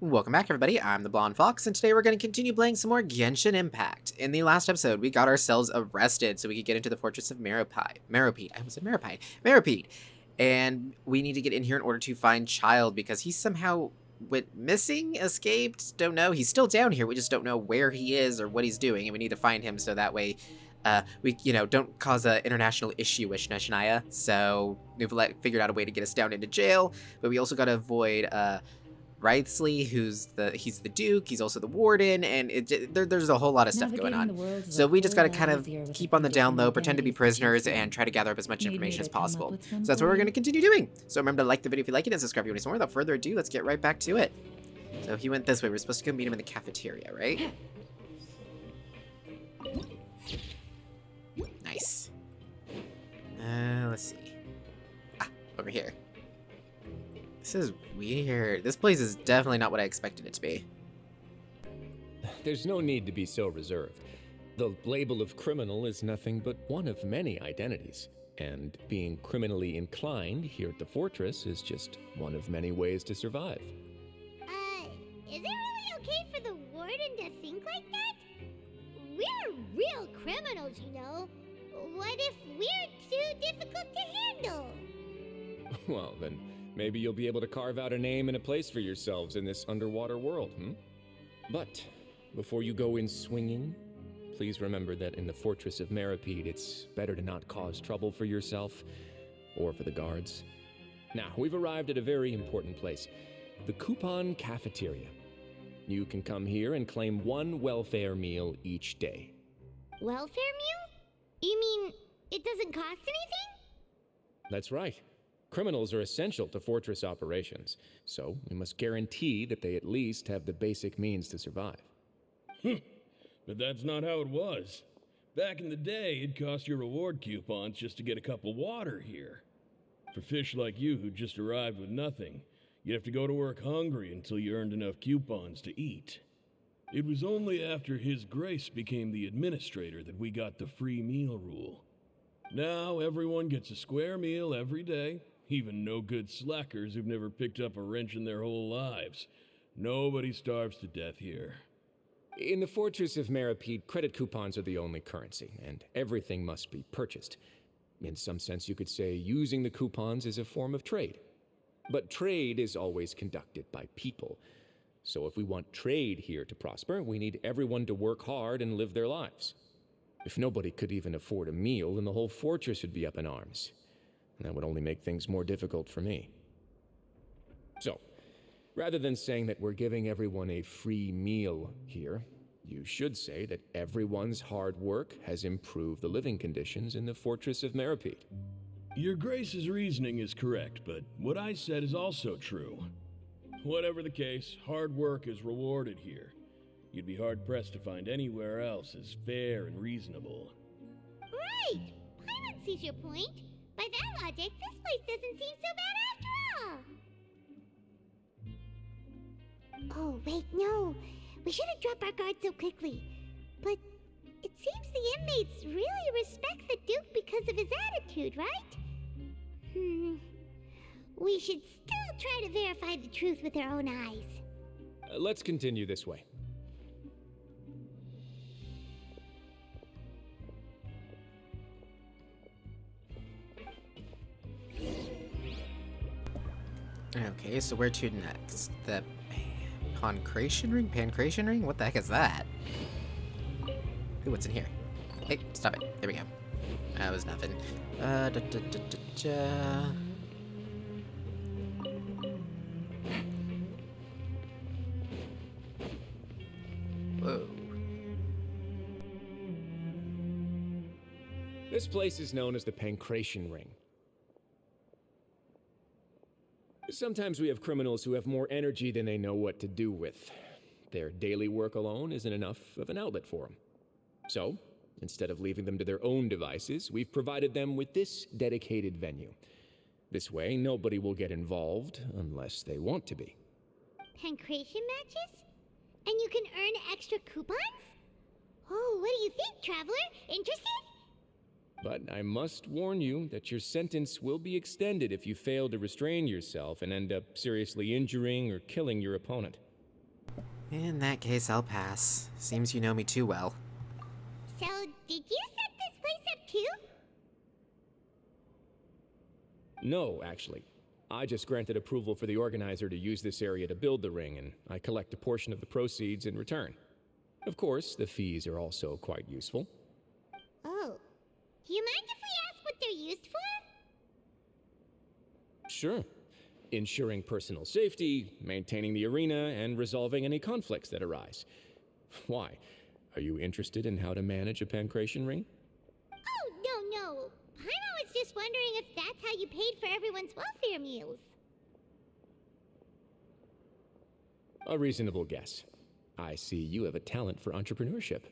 Welcome back, everybody. I'm the Blonde Fox, and today we're going to continue playing some more Genshin Impact. In the last episode, we got ourselves arrested so we could get into the Fortress of Meropide. I almost said Meropide. Meropide. And we need to get in here in order to find Child, because he somehow went missing, escaped, don't know. He's still down here, we just don't know where he is or what he's doing, and we need to find him so that way we, don't cause an international issue-ish, Nashania. So we've figured out a way to get us down into jail, but we also got to avoid, Wrightsley, he's the Duke, he's also the Warden, and there's a whole lot of stuff going on. So we just gotta kind of keep on the down low, pretend to be prisoners, and try to gather up as much information as possible. So that's what we're gonna continue doing. So remember to like the video if you like it, and subscribe if you want to see more. Without further ado, let's get right back to it. So he went this way. We're supposed to go meet him in the cafeteria, right? Nice. Let's see. Over here. This is weird. This place is definitely not what I expected it to be. There's no need to be so reserved. The label of criminal is nothing but one of many identities, and being criminally inclined here at the fortress is just one of many ways to survive. Is it really okay for the warden to think like that? We're real criminals, you know. What if we're too difficult to handle? Well, then maybe you'll be able to carve out a name and a place for yourselves in this underwater world, But before you go in swinging, please remember that in the Fortress of Meropide, it's better to not cause trouble for yourself or for the guards. Now, we've arrived at a very important place, the Coupon Cafeteria. You can come here and claim one welfare meal each day. Welfare meal? You mean it doesn't cost anything? That's right. Criminals are essential to fortress operations, so we must guarantee that they at least have the basic means to survive. But that's not how it was. Back in the day, it cost your reward coupons just to get a cup of water here. For fish like you who just arrived with nothing, you'd have to go to work hungry until you earned enough coupons to eat. It was only after His Grace became the administrator that we got the free meal rule. Now everyone gets a square meal every day, even no-good slackers who've never picked up a wrench in their whole lives. Nobody starves to death here. In the Fortress of Meropide, credit coupons are the only currency, and everything must be purchased. In some sense, you could say using the coupons is a form of trade. But trade is always conducted by people. So if we want trade here to prosper, we need everyone to work hard and live their lives. If nobody could even afford a meal, then the whole fortress would be up in arms. And that would only make things more difficult for me. So, rather than saying that we're giving everyone a free meal here, you should say that everyone's hard work has improved the living conditions in the Fortress of Meropide. Your Grace's reasoning is correct, but what I said is also true. Whatever the case, hard work is rewarded here. You'd be hard-pressed to find anywhere else as fair and reasonable. Right! Paimon sees your point. By that logic, this place doesn't seem so bad after all. Oh, wait, no. We shouldn't drop our guard so quickly. But it seems the inmates really respect the Duke because of his attitude, right? We should still try to verify the truth with our own eyes. Let's continue this way. Okay, so where to next? The Pancration Ring? Pancration Ring? What the heck is that? Ooh, what's in here? Hey, stop it. There we go. That was nothing. Whoa. This place is known as the Pancration Ring. Sometimes we have criminals who have more energy than they know what to do with. Their daily work alone isn't enough of an outlet for them. So, instead of leaving them to their own devices, we've provided them with this dedicated venue. This way, nobody will get involved unless they want to be. Pancration matches? And you can earn extra coupons? Oh, what do you think, traveler? Interested? But I must warn you that your sentence will be extended if you fail to restrain yourself and end up seriously injuring or killing your opponent. In that case, I'll pass. Seems you know me too well. So, did you set this place up too? No, actually. I just granted approval for the organizer to use this area to build the ring, and I collect a portion of the proceeds in return. Of course, the fees are also quite useful. Oh. Do you mind if we ask what they're used for? Sure. Ensuring personal safety, maintaining the arena, and resolving any conflicts that arise. Why? Are you interested in how to manage a pancration ring? Oh, no. Paimon was just wondering if that's how you paid for everyone's welfare meals. A reasonable guess. I see you have a talent for entrepreneurship.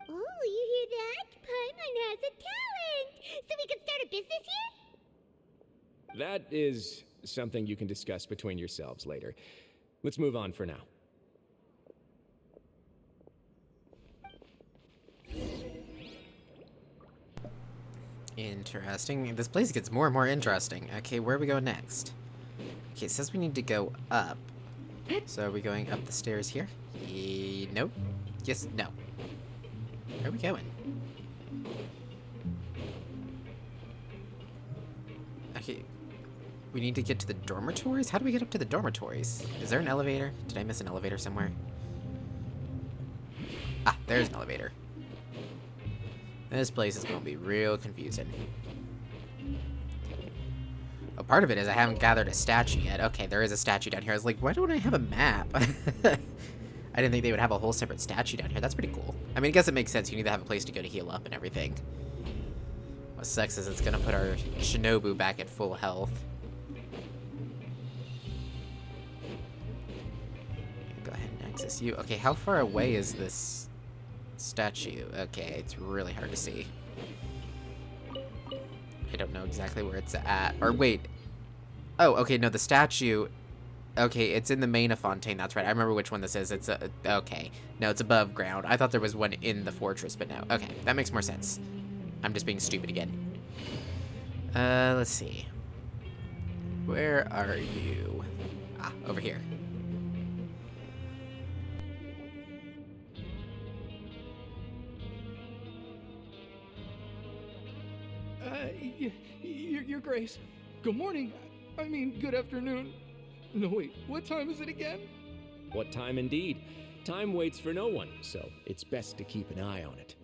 Oh, you hear that? Paimon has a talent! So we could start a business here? That is something you can discuss between yourselves later. Let's move on for now. Interesting. This place gets more and more interesting. Okay, where are we going next? Okay, it says we need to go up. So are we going up the stairs here? Nope. Yes, no. Where are we going? Okay, we need to get to the dormitories? How do we get up to the dormitories? Is there an elevator? Did I miss an elevator somewhere? Ah, there's an elevator. This place is going to be real confusing. A part of it is I haven't gathered a statue yet. Okay, there is a statue down here. I was like, why don't I have a map? I didn't think they would have a whole separate statue down here. That's pretty cool. I mean, I guess it makes sense. You need to have a place to go to heal up and everything. What sucks is it's going to put our Shinobu back at full health. Go ahead and access you. Okay, how far away is this statue? Okay, it's really hard to see. I don't know exactly where it's at. Or wait. Oh, okay, no, the statue. Okay, it's in the Maina Fontaine. That's right. I remember which one this is. It's okay. No, it's above ground. I thought there was one in the fortress, but no. Okay, that makes more sense. I'm just being stupid again. Let's see. Where are you? Ah, over here. Your Grace. Good morning. I mean, good afternoon. No, wait, what time is it again? What time indeed? Time waits for no one, so it's best to keep an eye on it.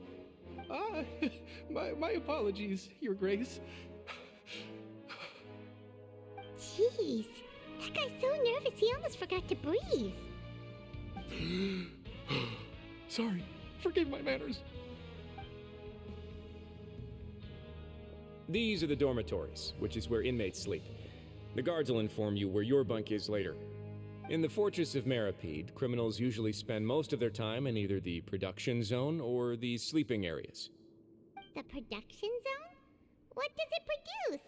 My apologies, Your Grace. Jeez, that guy's so nervous he almost forgot to breathe. Sorry, forgive my manners. These are the dormitories, which is where inmates sleep. The guards will inform you where your bunk is later. In the Fortress of Meropide, criminals usually spend most of their time in either the production zone or the sleeping areas. The production zone? What does it produce?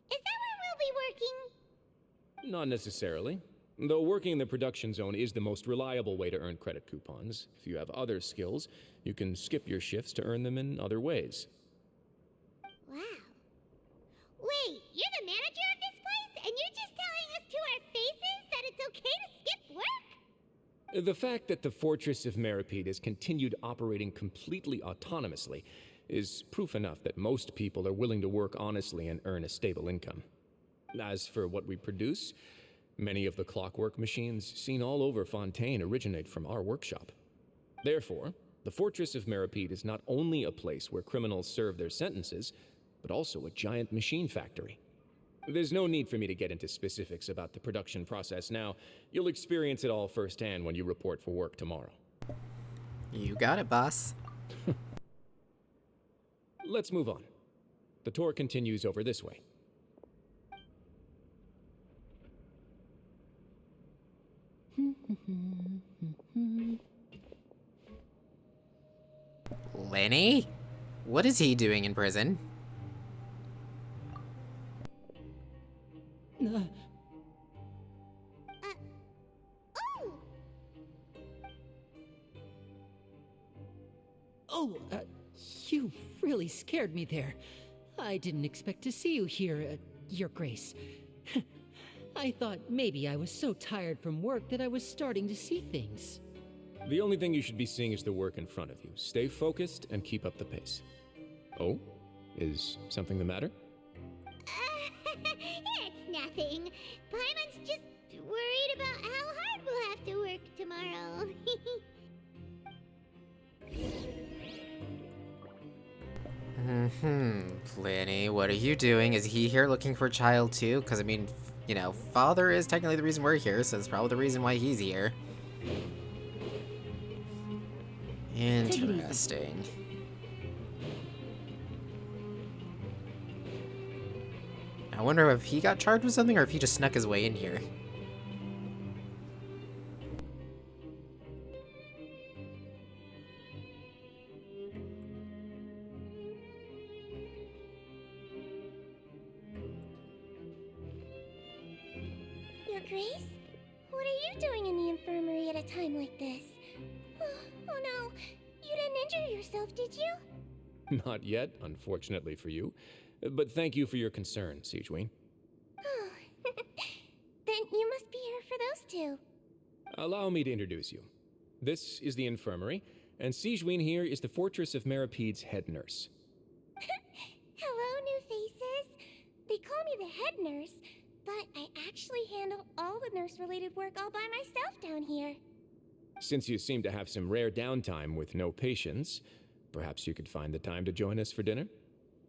Is that where we'll be working? Not necessarily. Though working in the production zone is the most reliable way to earn credit coupons, if you have other skills, you can skip your shifts to earn them in other ways. Wow. Wait, you're the manager of this place, and you're just telling us to our faces that it's okay to skip work? The fact that the Fortress of Meropide has continued operating completely autonomously is proof enough that most people are willing to work honestly and earn a stable income. As for what we produce, many of the clockwork machines seen all over Fontaine originate from our workshop. Therefore, the Fortress of Meropide is not only a place where criminals serve their sentences, but also a giant machine factory. There's no need for me to get into specifics about the production process now. You'll experience it all firsthand when you report for work tomorrow. You got it, boss. Let's move on. The tour continues over this way. Lenny? What is he doing in prison? Oh! Oh, you really scared me there. I didn't expect to see you here, Your Grace. I thought maybe I was so tired from work that I was starting to see things. The only thing you should be seeing is the work in front of you. Stay focused and keep up the pace. Oh? Is something the matter? It's nothing. Paimon's just worried about how hard we'll have to work tomorrow. Lenny, what are you doing? Is he here looking for a child too? Because, I mean, you know, father is technically the reason we're here, so it's probably the reason why he's here. Interesting. I wonder if he got charged with something or if he just snuck his way in here. Your Grace? What are you doing in the infirmary at a time like this? Oh no, you didn't injure yourself, did you? Not yet, unfortunately for you. But thank you for your concern, Sigeween. Oh, then you must be here for those two. Allow me to introduce you. This is the infirmary, and Sigeween here is the Fortress of Meropede's head nurse. Hello, new faces. They call me the head nurse, but I actually handle all the nurse-related work all by myself down here. Since you seem to have some rare downtime with no patients, perhaps you could find the time to join us for dinner?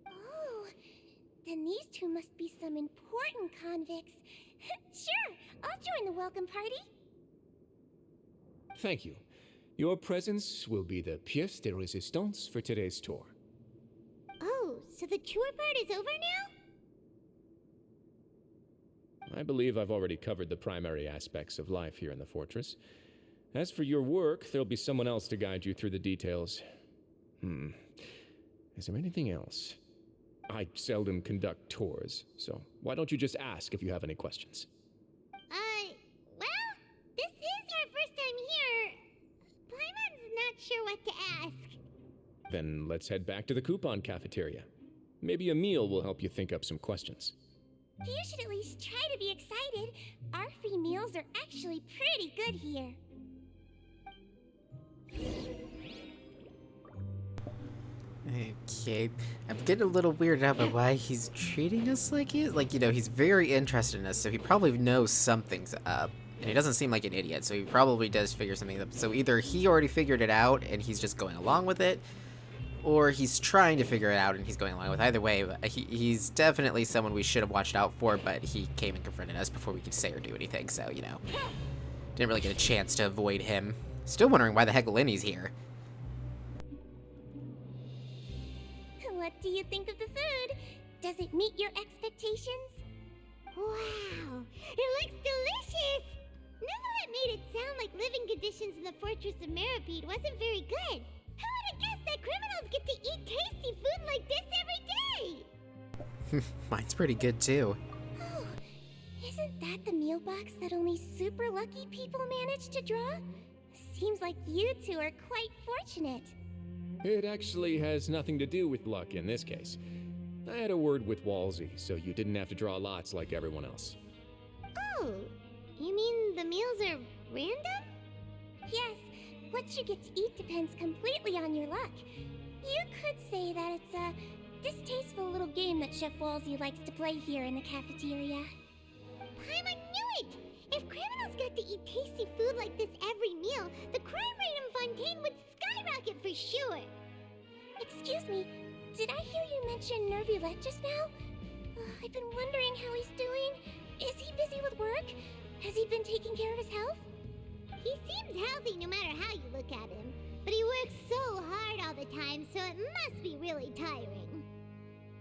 Oh, then these two must be some important convicts. Sure, I'll join the welcome party. Thank you. Your presence will be the pièce de résistance for today's tour. Oh, so the tour part is over now? I believe I've already covered the primary aspects of life here in the fortress. As for your work, there'll be someone else to guide you through the details. Is there anything else? I seldom conduct tours, so why don't you just ask if you have any questions? Well, this is our first time here. Paimon's not sure what to ask. Then let's head back to the coupon cafeteria. Maybe a meal will help you think up some questions. You should at least try to be excited. Our free meals are actually pretty good here. Okay, I'm getting a little weirded out by why he's treating us like he is. Like, you know, he's very interested in us, so he probably knows something's up. And he doesn't seem like an idiot, so he probably does figure something up. So either he already figured it out and he's just going along with it, or he's trying to figure it out and he's going along with it. Either way, he's definitely someone we should have watched out for, but he came and confronted us before we could say or do anything, so, you know. Didn't really get a chance to avoid him. Still wondering why the heck Lenny's here. What do you think of the food? Does it meet your expectations? Wow, it looks delicious! Neverlet made it sound like living conditions in the Fortress of Meripede wasn't very good. Who would have guessed that criminals get to eat tasty food like this every day? Mine's pretty good, too. Oh, isn't that the meal box that only super lucky people manage to draw? Seems like you two are quite fortunate. It actually has nothing to do with luck in this case. I had a word with Walsey, so you didn't have to draw lots like everyone else. Oh, you mean the meals are random? Yes, what you get to eat depends completely on your luck. You could say that it's a distasteful little game that Chef Walsey likes to play here in the cafeteria. Paimon knew it! If criminals got to eat tasty food like this every meal, the crime rate in Fontaine would skyrocket for sure. Excuse me, did I hear you mention Nervulette just now? I've been wondering how he's doing. Is he busy with work? Has he been taking care of his health? He seems healthy no matter how you look at him, but he works so hard all the time, so it must be really tiring.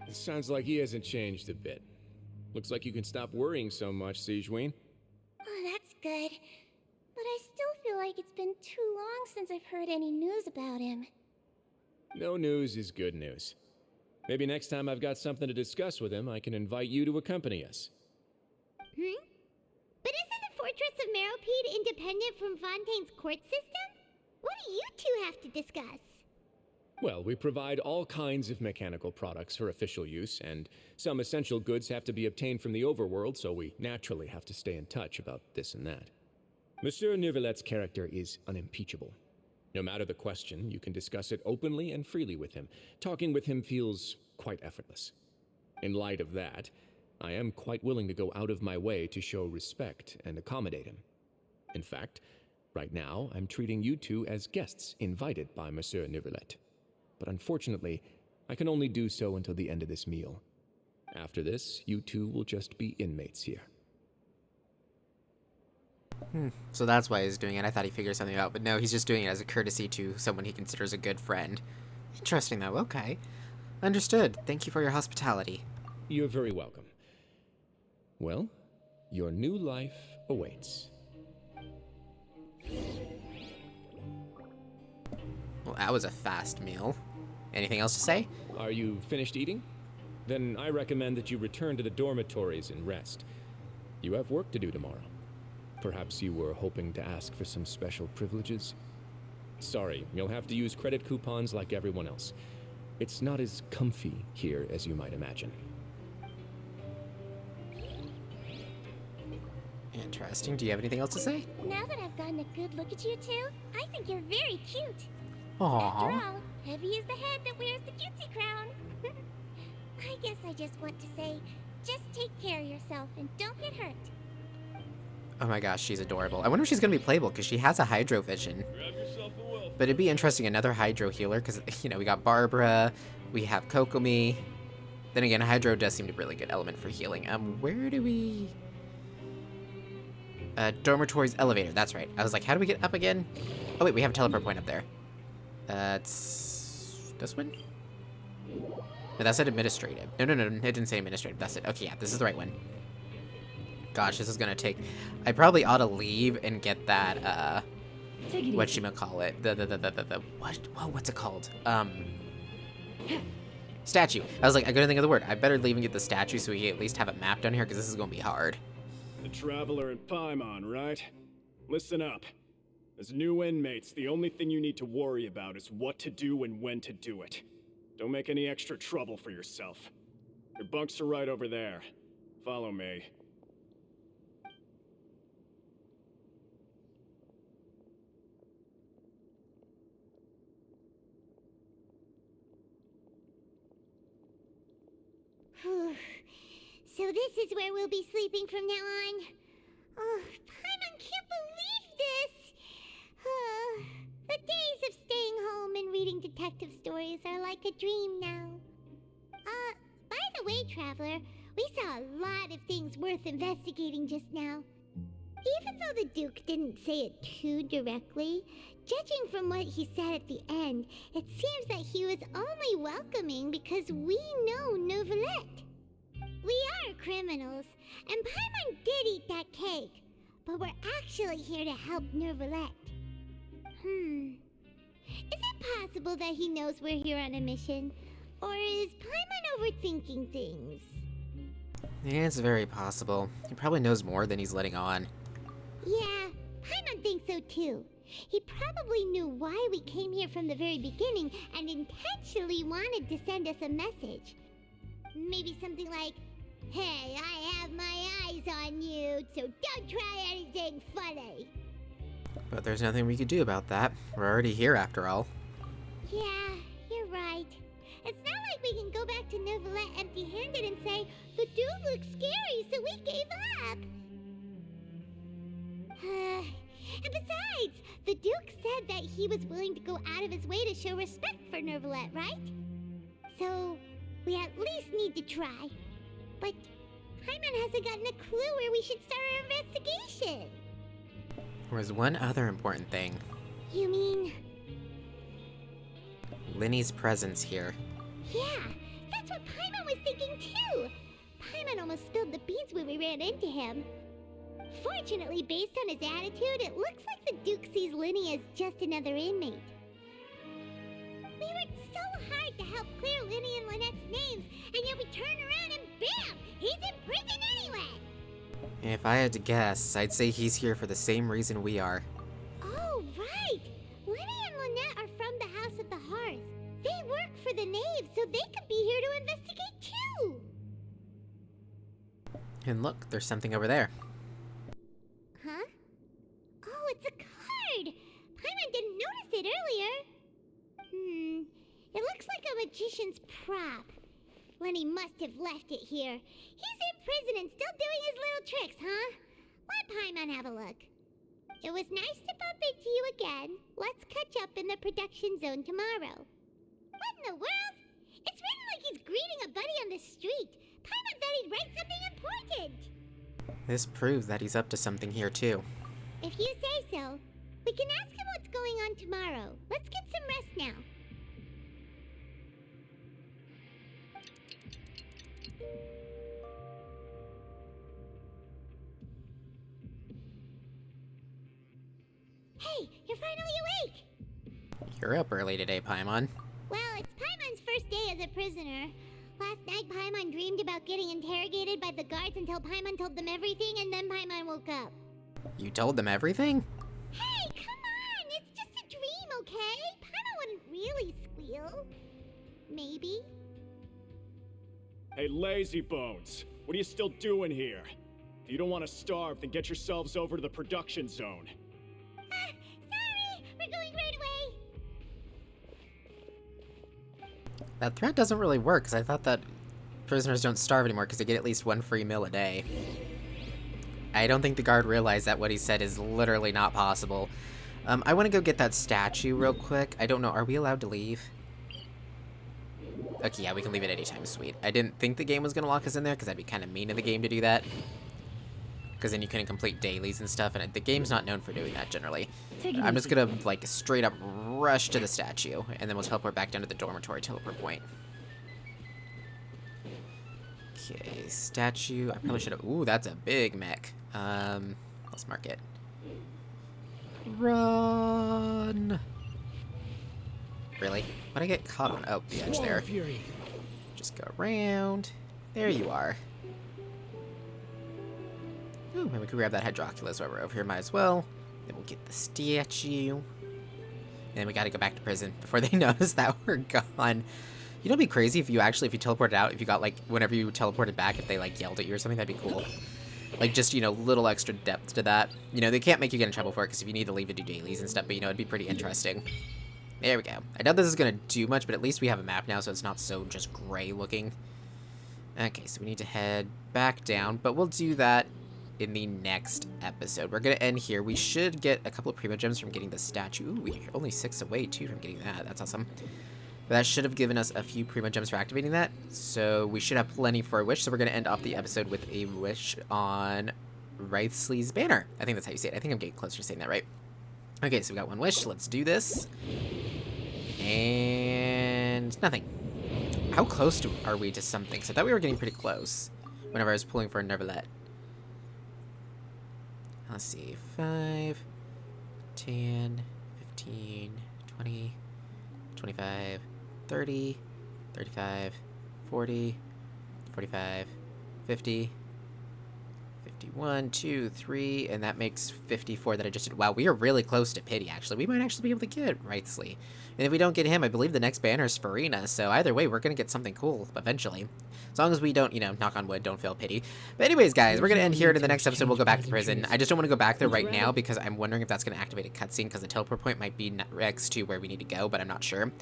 It sounds like he hasn't changed a bit. Looks like you can stop worrying so much, Sigeween. Oh, that's good. But I still feel like it's been too long since I've heard any news about him. No news is good news. Maybe next time I've got something to discuss with him, I can invite you to accompany us. But isn't the Fortress of Meropede independent from Fontaine's court system? What do you two have to discuss? Well, we provide all kinds of mechanical products for official use, and some essential goods have to be obtained from the overworld, so we naturally have to stay in touch about this and that. Monsieur Nervulette's character is unimpeachable. No matter the question, you can discuss it openly and freely with him. Talking with him feels quite effortless. In light of that, I am quite willing to go out of my way to show respect and accommodate him. In fact, right now, I'm treating you two as guests invited by Monsieur Neuvillette. But unfortunately, I can only do so until the end of this meal. After this, you two will just be inmates here. So that's why he's doing it. I thought he figured something out, but no, he's just doing it as a courtesy to someone he considers a good friend. Interesting, though. Okay. Understood. Thank you for your hospitality. You're very welcome. Well, your new life awaits. Well, that was a fast meal. Anything else to say? Are you finished eating? Then I recommend that you return to the dormitories and rest. You have work to do tomorrow. Perhaps you were hoping to ask for some special privileges? Sorry, you'll have to use credit coupons like everyone else. It's not as comfy here as you might imagine. Interesting. Do you have anything else to say? Now that I've gotten a good look at you two, I think you're very cute. After Aww. all, heavy is the head that wears the cutesy crown. I guess I just want to say, just take care of yourself and don't get hurt. Oh my gosh, she's adorable. I wonder if she's going to be playable, because she has a Hydro Vision. Grab yourself a wolf. But it'd be interesting, another Hydro healer, because, you know, we got Barbara, we have Kokomi. Then again, Hydro does seem to be a really good element for healing. Where do we... Dormitories elevator, that's right. I was like, how do we get up again? Oh wait, we have a teleport point up there. It's... this one? No, that said administrative. No, it didn't say administrative, that's it. Okay, yeah, this is the right one. Gosh, this is gonna take... I probably ought to leave and get that, whatchamacallit, what's it called? Statue. I was like, I couldn't think of the word. I better leave and get the statue so we at least have it mapped on here, because this is gonna be hard. The Traveler and Paimon, right? Listen up. As new inmates, the only thing you need to worry about is what to do and when to do it. Don't make any extra trouble for yourself. Your bunks are right over there. Follow me. So this is where we'll be sleeping from now on. Oh, Paimon can't believe this! The days of staying home and reading detective stories are like a dream now. By the way, Traveler, we saw a lot of things worth investigating just now. Even though the Duke didn't say it too directly, judging from what he said at the end, it seems that he was only welcoming because we know Neuvillette. We are criminals, and Paimon did eat that cake, but we're actually here to help Neuvillette. Is it possible that he knows we're here on a mission? Or is Paimon overthinking things? Yeah, it's very possible. He probably knows more than he's letting on. Yeah, Paimon thinks so too. He probably knew why we came here from the very beginning and intentionally wanted to send us a message. Maybe something like, "Hey, I have my eyes on you, so don't try anything funny." But there's nothing we could do about that. We're already here after all. Yeah, you're right. It's not like we can go back to Neuvillette empty-handed and say, "The dude looks scary, so we gave up." And besides, the Duke said that he was willing to go out of his way to show respect for Neuvillette, right? So, we at least need to try. But Paimon hasn't gotten a clue where we should start our investigation. There's one other important thing. You mean? Linny's presence here. Yeah, that's what Paimon was thinking too. Paimon almost spilled the beans when we ran into him. Fortunately, based on his attitude, it looks like the Duke sees Linny as just another inmate. We worked so hard to help clear Linny and Lynette's names, and yet we turn around and bam! He's in prison anyway! If I had to guess, I'd say he's here for the same reason we are. Oh, right! Linny and Lynette are from the House of the Hearth. They work for the Knave, so they could be here to investigate too! And look, there's something over there. Huh? Oh, it's a card! Paimon didn't notice it must have left it here. He's in prison and still doing his little tricks, huh? Let Paimon have a look. It was nice to bump into you again. Let's catch up in the production zone tomorrow. What in the world? It's written like he's greeting a buddy on the street. Paimon thought he'd write something important. This proves that he's up to something here too. If you say so. We can ask him what's going on tomorrow. Let's get some rest now. Hey, you're finally awake! You're up early today, Paimon. Well, it's Paimon's first day as a prisoner. Last night, Paimon dreamed about getting interrogated by the guards until Paimon told them everything, and then Paimon woke up. You told them everything? Hey, come on! It's just a dream, okay? Paimon wouldn't really squeal. Maybe. Hey, lazy bones. What are you still doing here? If you don't want to starve, then get yourselves over to the production zone. Sorry! We're going right away! That threat doesn't really work, because I thought that prisoners don't starve anymore because they get at least one free meal a day. I don't think the guard realized that what he said is literally not possible. I want to go get that statue real quick. I don't know, are we allowed to leave? Okay, yeah, we can leave at any time, sweet. I didn't think the game was going to lock us in there, because that'd be kind of mean of the game to do that. Because then you couldn't complete dailies and stuff, and the game's not known for doing that, generally. I'm just going to, like, straight up rush to the statue, and then we'll teleport back down to the dormitory teleport point. Okay, statue. I probably should have... Ooh, that's a big mech. Let's mark it. Run! Really? What'd I get caught on? Oh, the edge there. Fury. Just go around. There you are. Ooh, maybe we could grab that Hydroculus while we're over here. Might as well. Then we'll get the statue. And then we gotta go back to prison before they notice that we're gone. You know, it'd be crazy if you teleported out, if you got, like, whenever you teleported back, if they, like, yelled at you or something, that'd be cool. Like, just, you know, little extra depth to that. You know, they can't make you get in trouble for it, because if you need to leave to do dailies and stuff, but, you know, it'd be pretty interesting. There we go. I doubt this is gonna do much, but at least we have a map now, so it's not so just gray looking. Okay, so we need to head back down, but we'll do that in the next episode. We're gonna end here. We should get a couple of Primo Gems from getting the statue. Ooh, we're only 6 away, too, from getting that. That's awesome. But that should have given us a few Primo Gems for activating that, so we should have plenty for a wish. So we're gonna end off the episode with a wish on Wraithsley's banner. I think that's how you say it. I think I'm getting closer to saying that right. Okay, so we got one wish. Let's do this. And nothing. How close are we to something? So I thought we were getting pretty close whenever I was pulling for a Nervalet. Let's see. 5, 10, 15, 20, 25, 30, 35, 40, 45, 50, 51, 2, 3, and that makes 54 that I just did. Wow, we are really close to Pity, actually. We might actually be able to get Wraithsley. And if we don't get him, I believe the next banner is Farina, so either way, we're going to get something cool eventually. As long as we don't, you know, knock on wood, don't fail Pity. But anyways, guys, we're going to end here, and in the next episode, we'll go back to prison. I just don't want to go back there right now, because I'm wondering if that's going to activate a cutscene, because the teleport point might be next to where we need to go, but I'm not sure.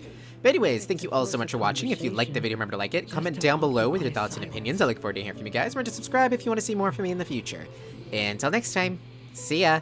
But anyways, thank you all so much for watching. If you liked the video, remember to like it. Comment down below with your thoughts and opinions. I look forward to hearing from you guys. Remember to subscribe if you want to see more from me in the future. And until next time, see ya!